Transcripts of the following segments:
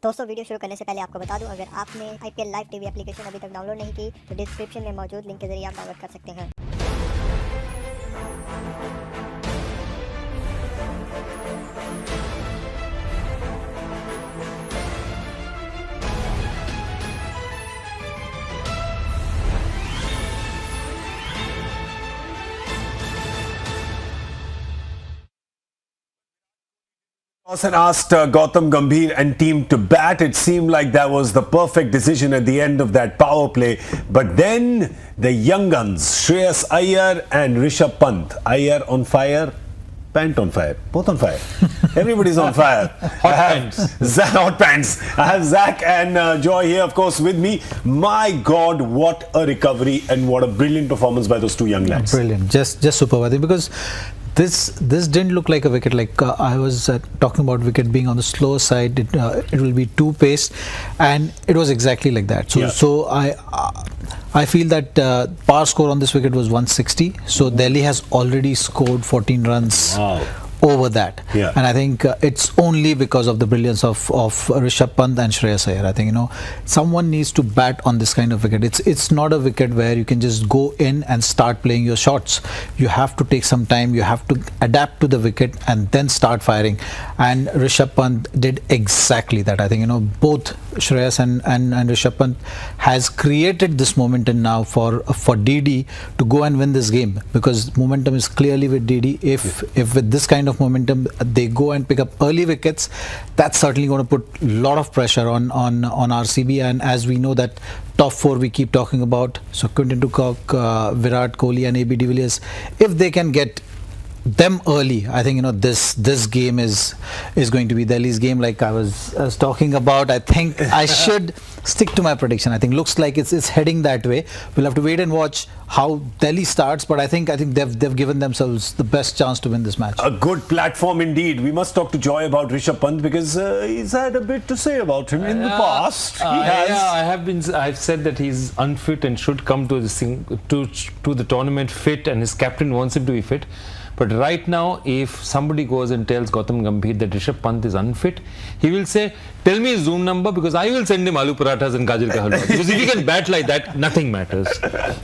दोस्तों वीडियो शुरू करने से पहले आपको बता दूं, अगर आपने आईपीएल लाइव टीवी एप्लीकेशन अभी तक डाउनलोड नहीं की तो डिस्क्रिप्शन में मौजूद लिंक के जरिए आप डाउनलोड कर सकते हैं। And asked Gautam Gambhir and team to bat. It seemed like that was the perfect decision at the end of that power play. But then the young guns, Shreyas Iyer and Rishabh Pant. Iyer on fire, Pant on fire, both on fire. Everybody's on fire. Hot pants. Hot pants. I have Zach and Joy here, of course, with me. My God, what a recovery and what a brilliant performance by those two young lads. Brilliant, just superb. I think because this didn't look like a wicket. Like I was talking about wicket being on the slower side. It will be too paced, and it was exactly like that. So Yeah. so I feel that par score on this wicket was 160. So Delhi has already scored 14 runs. Wow. Over that, Yeah. and I think it's only because of the brilliance of Rishabh Pant and Shreyas Iyer. I think someone needs to bat on this kind of wicket. It's not a wicket where you can just go in and start playing your shots. You have to take some time. You have to adapt to the wicket and then start firing. And Rishabh Pant did exactly that. I think both Shreyas and Rishabh Pant has created this momentum now for DD to go and win this game, because momentum is clearly with DD. If with this kind of momentum they go and pick up early wickets, that's certainly going to put a lot of pressure on RCB. And as we know that top four we keep talking about, so Quinton de Kock, Virat Kohli and AB de Villiers, if they can get them early, I think this game is going to be Delhi's game. Like I was talking about, I think I should stick to my prediction. I think looks like it's heading that way. We'll have to wait and watch how Delhi starts, but I think they've given themselves the best chance to win this match. A good platform indeed. We must talk to Joy about Rishabh Pant, because he's had a bit to say about him in the past. He has. Yeah, I've said that he's unfit and should come to the tournament fit, and his captain wants him to be fit. But right now, if somebody goes and tells Gautam Gambhir that Rishabh Pant is unfit, he will say, tell me his Zoom number, because I will send him aloo parathas and gajar ka halwa. Because if he can bat like that, nothing matters.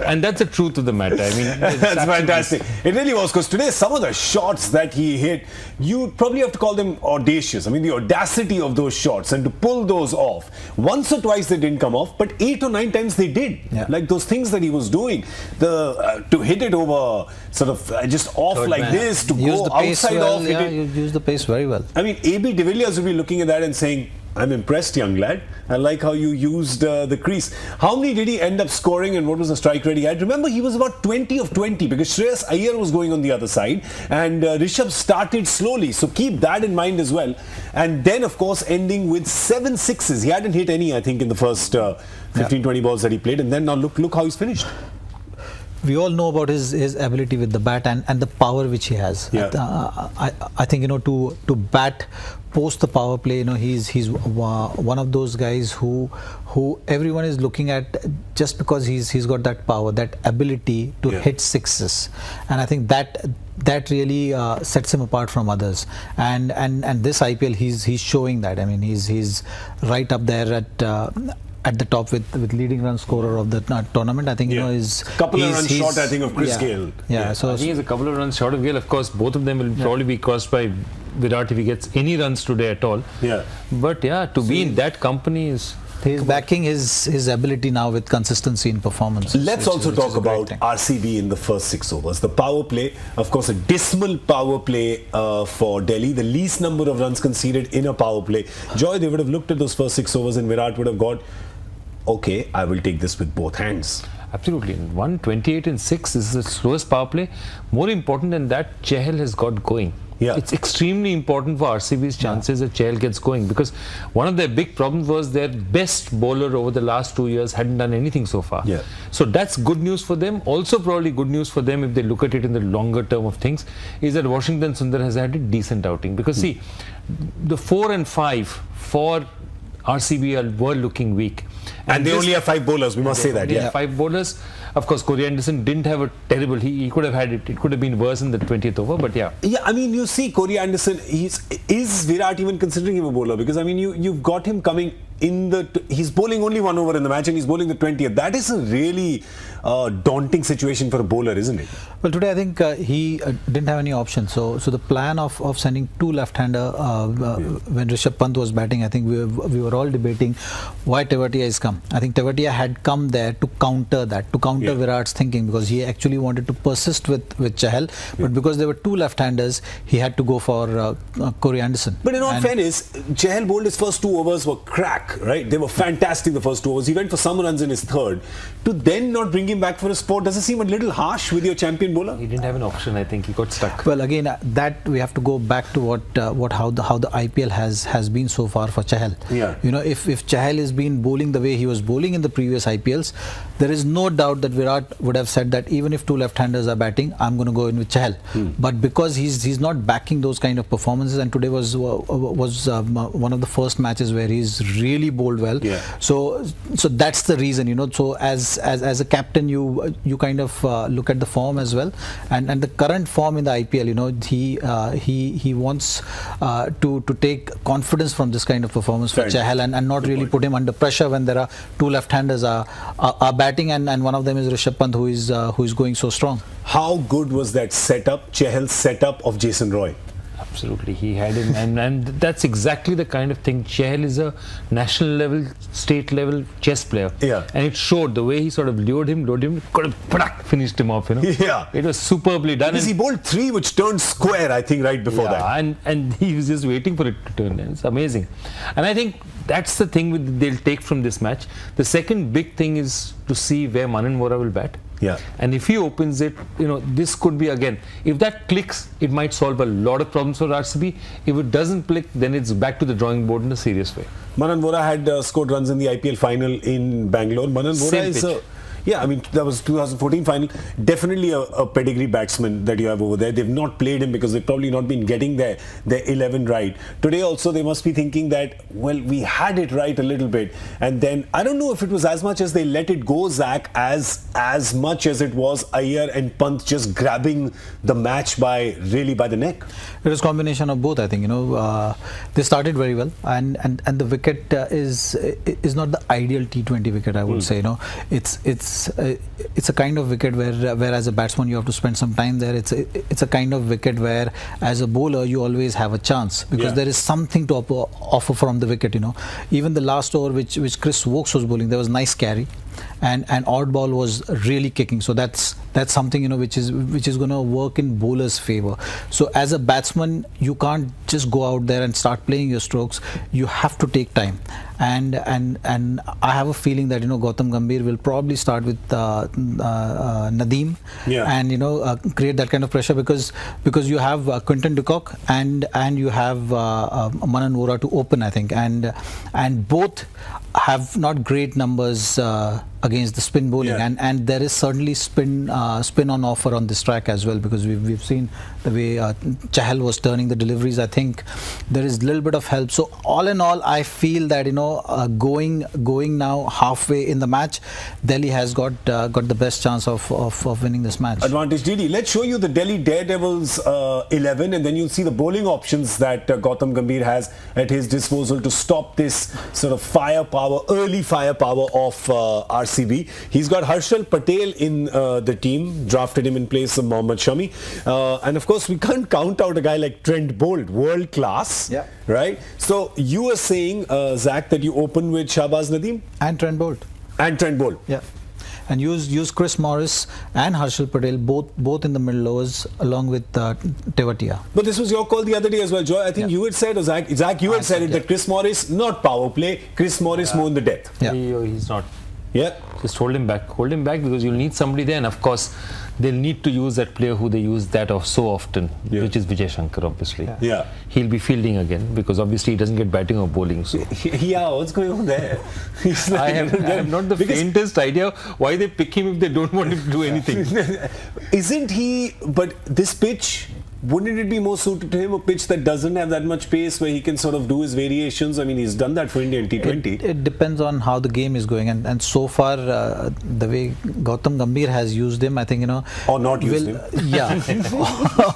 And that's the truth of the matter. I mean, that's fantastic. It really was, because today some of the shots that he hit, you probably have to call them audacious. I mean, the audacity of those shots, and to pull those off. Once or twice they didn't come off, but 8 or 9 times they did. Yeah. Like those things that he was doing, to hit it over sort of just off Third like man. this, to Use go the pace outside well. off. Yeah, you use the pace very well. I mean, AB de Villiers will be looking at that and saying, I'm impressed, young lad. I like how you used the crease. How many did he end up scoring, and what was the strike rate he had? Remember, he was about 20 of 20, because Shreyas Iyer was going on the other side, and Rishabh started slowly. So keep that in mind as well. And then, of course, ending with 7 sixes. He hadn't hit any, I think, in the first 15-20 balls that he played. And then now look how he's finished. We all know about his ability with the bat and the power which he has. Yeah. I think to bat post the power play, he's one of those guys who everyone is looking at just because he's got that power, that ability to hit sixes, and I think that really sets him apart from others. And this IPL he's showing that. I mean, he's right up there at the top with leading run scorer of the tournament. I think is couple of runs short, I think, of Chris Gayle. Yeah, so I think he's a couple of runs short of Gayle. Of course, both of them will probably be crossed by Virat if he gets any runs today at all. Yeah. But yeah, to be in that company is... He's backing his ability now with consistency in performance. Let's also talk about RCB in the first 6 overs. The power play, of course, a dismal power play for Delhi. The least number of runs conceded in a power play. Joy, they would have looked at those first 6 overs and Virat would have got, okay, I will take this with both hands. Absolutely. 128 and 6 is the slowest power play. More important than that, Chahal has got going. Yeah. It's extremely important for RCB's chances that Chahal gets going, because one of their big problems was their best bowler over the last 2 years hadn't done anything so far. Yeah. So that's good news for them. Also probably good news for them if they look at it in the longer term of things, is that Washington Sundar has had a decent outing. Because see, the 4 and 5 for RCB were looking weak. And they only have 5 bowlers, we must say that. Yeah. 5 bowlers. Of course, Corey Anderson didn't have a terrible, he could have had it. It could have been worse in the 20th over, but yeah. Yeah, I mean, you see Corey Anderson, is Virat even considering him a bowler? Because I mean, you've got him coming in he's bowling only 1 over in the match and he's bowling the 20th. That is a really daunting situation for a bowler, isn't it? Well, today I think he didn't have any option. So the plan of sending 2 left-hander when Rishabh Pant was batting, I think we were all debating why Tewatia has come. I think Tewatia had come there to counter that, to counter Virat's thinking, because he actually wanted to persist with Chahal, but because there were 2 left-handers, he had to go for Corey Anderson. But in all fairness, Chahal bowled his first 2 overs were crack, right? They were fantastic the first 2 overs. He went for some runs in his third. To then not bring him back for a sport, does it seem a little harsh with your champion bowler? He didn't have an option, I think. He got stuck. Well, again, that we have to go back to how the IPL has been so far for Chahal. Yeah. You know, if Chahal has been bowling the way he was bowling in the previous IPLs, there is no doubt that Virat would have said that even if 2 left-handers are batting, I'm going to go in with Chahal. But because he's not backing those kind of performances, and today was one of the first matches where he's really bowled well. Yeah. So that's the reason, you know. So as a captain, you kind of look at the form as well, and the current form in the IPL, you know, he wants to take confidence from this kind of performance for Chahal, and not really put him under pressure when there are 2 left-handers are batting, and one of them is Rishabh Pant, who is going so strong. How good was that setup, Chahal's setup of Jason Roy? Absolutely, he had him, and that's exactly the kind of thing. Chahal is a national level, state level chess player, and it showed the way he sort of lured him, could have finished him off, you know. Yeah, it was superbly done. Because he bowled 3 which turned square, I think, right before that. And he was just waiting for it to turn. It's amazing, and I think that's the thing they'll take from this match. The second big thing is to see where Manan Vora will bat. Yeah. And if he opens it, you know, this could be again, if that clicks, it might solve a lot of problems for RCB. If it doesn't click, then it's back to the drawing board in a serious way. Manan Vora had scored runs in the IPL final in Bangalore. Manan Vora is yeah, I mean, that was 2014 final. Definitely a pedigree batsman that you have over there. They've not played him because they've probably not been getting their 11 right. Today also they must be thinking that, well, we had it right a little bit. And then, I don't know if it was as much as they let it go, Zach, as much as it was Iyer and Pant just grabbing the match by the neck. It was a combination of both, I think. You know, they started very well, and the wicket is not the ideal T20 wicket, I would say. You know, it's a kind of wicket where as a batsman you have to spend some time there. It's a kind of wicket where as a bowler you always have a chance, because there is something to offer from the wicket. You know, even the last over which Chris Wokes was bowling, there was nice carry, and odd ball was really kicking. So that's something, you know, which is going to work in bowlers' favor. So as a batsman, you can't just go out there and start playing your strokes. You have to take time, and I have a feeling that, you know, Gautam Gambhir will probably start with Nadeem, and, you know, create that kind of pressure, because you have Quinton de Kock and you have Manan Vora to open, I think, and both have not great numbers against the spin bowling, and there is certainly spin on offer on this track as well, because we've seen the way Chahal was turning the deliveries. I think there is a little bit of help. So all in all, I feel that, you know, going now halfway in the match, Delhi has got the best chance of winning this match. Advantage, Didi. Let's show you the Delhi Daredevils 11, and then you'll see the bowling options that Gautam Gambhir has at his disposal to stop this sort of early firepower of RCB. He's got Harshal Patel in the team, drafted him in place of Mohammad Shami, and of course we can't count out a guy like Trent Bolt, world class, right? So you were saying, Zach, that you open with Shahbaz Nadeem and Trent Bolt. Yeah. And use Chris Morris and Harshal Patel both in the middle overs along with Tewatia. But this was your call the other day as well, Joy. I think you had said, or Zach, you had said it, that Chris Morris, not power play, Chris Morris more in the death. Yeah. He's not. Yeah. Just hold him back because you'll need somebody there, and of course they'll need to use that player who they use that of so often, which is Vijay Shankar, obviously. Yeah. He'll be fielding again, because obviously he doesn't get batting or bowling. So yeah, what's going on there? I have not the faintest idea why they pick him if they don't want him to do anything. Isn't he? But this pitch, wouldn't it be more suited to him a pitch that doesn't have that much pace where he can sort of do his variations? I mean, he's done that for India in T20. It depends on how the game is going, and so far the way Gautam Gambhir has used him, I think, you know, Or not used him. Yeah,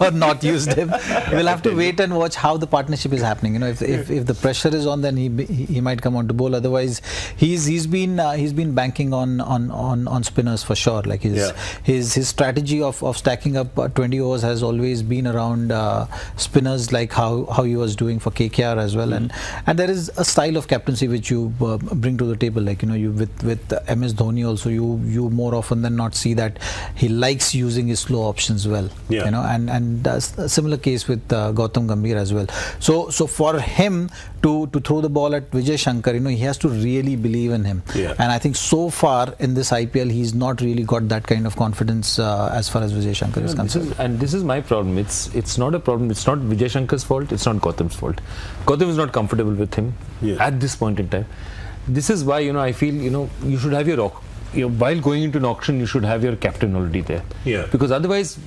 or not used him. We'll have to wait and watch how the partnership is happening. You know, if the pressure is on, then he might come on to bowl. Otherwise, he's been banking on spinners for sure. Like his strategy of stacking up 20 overs has always been around spinners, like how he was doing for KKR as well. And there is a style of captaincy which you bring to the table. Like, you know, you with MS Dhoni also, you more often than not see that he likes using his slow options well. Yeah. You know, and a similar case with Gautam Gambhir as well. So for him to throw the ball at Vijay Shankar, you know, he has to really believe in him. Yeah. And I think so far in this IPL, he's not really got that kind of confidence as far as Vijay Shankar is concerned. This is my problem. It's not a problem. It's not Vijay Shankar's fault. It's not Gautam's fault. Gautam is not comfortable with him at this point in time. This is why, you know, I feel, you know, you should have while going into an auction, you should have your captain already there. Yeah. Because otherwise,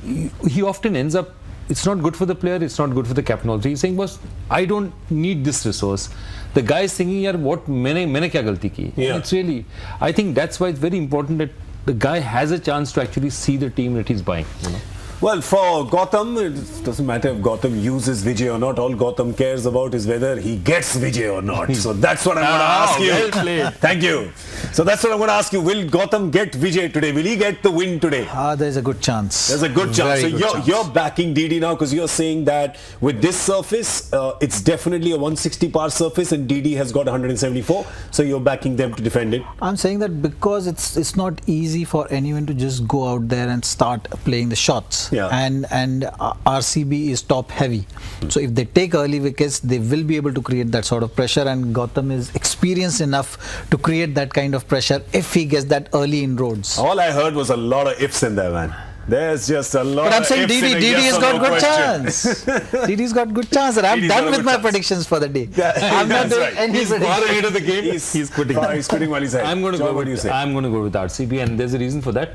he often ends up, it's not good for the player, it's not good for the captain also. He's saying, boss, I don't need this resource. The guy is thinking, yaar, what maine kya galti ki? Yeah. It's really, I think that's why it's very important that the guy has a chance to actually see the team that he's buying. You know? Well, for Gautam, it doesn't matter if Gautam uses Vijay or not. All Gautam cares about is whether he gets Vijay or not. So that's what I'm going to ask you. Well played. Thank you. So that's what I'm going to ask you. Will Gautam get Vijay today? Will he get the win today? There's a good chance. There's a good chance. Very So good chance. you're backing DD now because you're saying that with this surface, it's definitely a 160 par surface and DD has got 174. So you're backing them to defend it. I'm saying that because it's not easy for anyone to just go out there and start playing the shots. Yeah. And RCB is top heavy. So if they take early wickets, they will be able to create that sort of pressure, and Gautam is experienced enough to create that kind of pressure if he gets that early inroads. All I heard was a lot of ifs in there, man. There's just a lot But I'm of saying ifs in a DD yes has or got no good question. chance. DD's got good chance, and I'm DD's done got a with good my chance. predictions for the day. I'm not That's doing right. any He's far predictions. ahead of the game. He's quitting. He's quitting while he's ahead. I'm going to Joy, go what do you with say? I'm going to go with RCB, and there's a reason for that.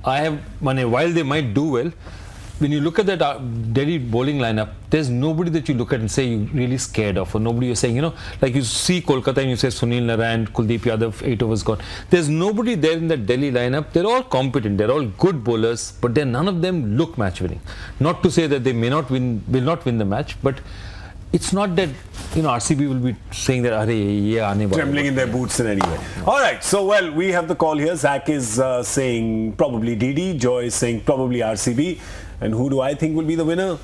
While they might do well, when you look at that Delhi bowling lineup, there's nobody that you look at and say you're really scared of, or nobody you're saying, you know, like you see Kolkata and you say Sunil Narine, Kuldeep Yadav, 8 overs gone. There's nobody there in that Delhi lineup. They're all competent, they're all good bowlers, but none of them look match winning. Not to say that they will not win the match, but it's not that, you know, RCB will be saying that, ye aane wala. Trembling in their boots in any way. All right, so well, we have the call here. Zach is saying probably DD, Joy is saying probably RCB. And who do I think will be the winner?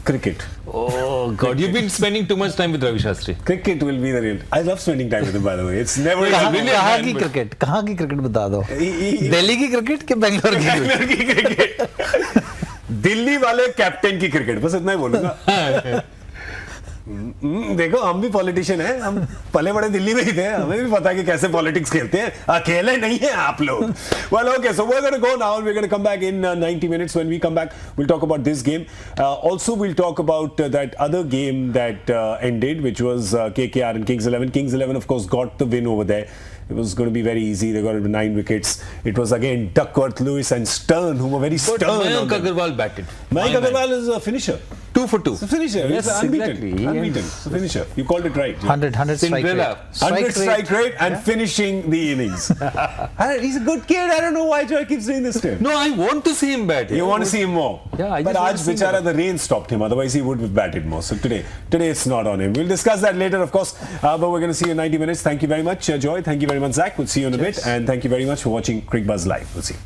Cricket. Oh God, you've been spending too much time with Ravi Shastri. Cricket will be the real. I love spending time with him, by the way. It's never कहाँ की cricket? कहाँ की cricket बता दो? दिल्ली की cricket के बेंगलोर की cricket? Delhi वाले कैप्टन की क्रिकेट, बस इतना ही बोलूंगा. देखो, हम भी पॉलिटिशियन हैं, हम पले बड़े दिल्ली में ही थे, हमें भी पता है कि कैसे पॉलिटिक्स खेलते हैं, अकेले नहीं हैं आप लोग. Well, okay, so we're going to go now and we're going to come back in 90 minutes. When we come back, we'll talk about this game. Also, we'll talk about that other game that ended, which was KKR and Kings 11. Kings 11, of course, got the win over there. It was going to be very easy. They got 9 wickets. It was again Duckworth, Lewis and Stern, who were very stern. But Mayank Agarwal batted. Mayank Agarwal is a finisher. 2 for 2. It's a finisher. Yes, it's unbeaten. exactly. Unbeaten. It's a finisher. You called it right. 100 strike rate. 100 strike rate and finishing the innings. He's a good kid. I don't know why Joy keeps doing this to him. No, I want to see him bat. You want to see him more? Yeah, I but just want Aaj to see him Bichara, more. the rain stopped him. Otherwise, he would have batted more. So today it's not on him. We'll discuss that later, of course. But we're going to see you in 90 minutes. Thank you very much, Joy. Thank you very much, Zach. We'll see you in a bit. And thank you very much for watching Cricket Buzz Live. We'll see you.